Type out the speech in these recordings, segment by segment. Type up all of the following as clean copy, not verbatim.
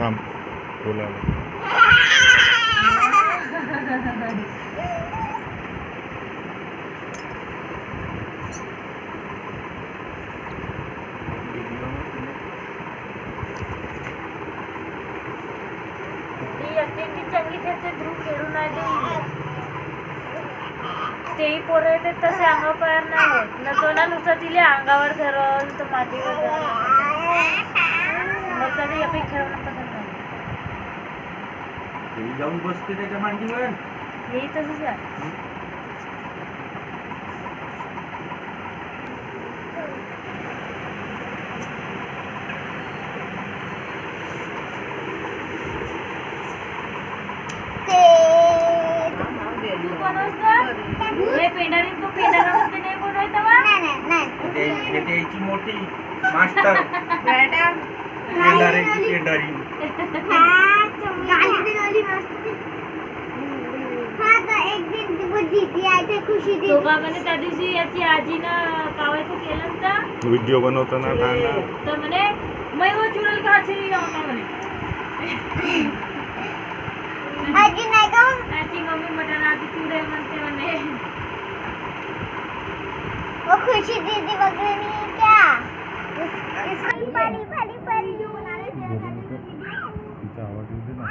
थांब बोलायला. चांगली खेळते ग्रुप खेळून नाही तेही पोरं येते तसे अंगावर पायार नाही होत न तो ना नुसतं तिला अंगावर धरल तर मातीवर धरल मग कधी आपण खेळणं पसंत नाही. जाऊन बसते त्याच्या मांडीवर हेही तसंच आहे. त्याची मोठी मास्टर दोघांमध्ये त्या दिवशी याची आजीनं कावायचं केलं तर व्हिडिओ बनवताना तर म्हणे मै वो चुड़ैल का आजी जाऊना म्हणे आजी नाही का आजी मम्मी मटण आजी चुड़ैल म्हणते म्हणे वो खुशी दीदी वगैरह नहीं है क्या इसकी परी परी परी जो बना रहे थे तिचा आवाज येते ना.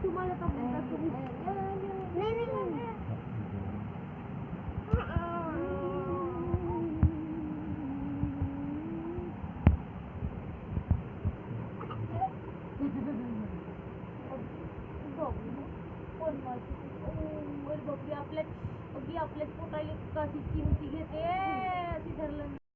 तुम्हाला का नहीं नहीं आपल्या पोटाला कशी चिमटी घेते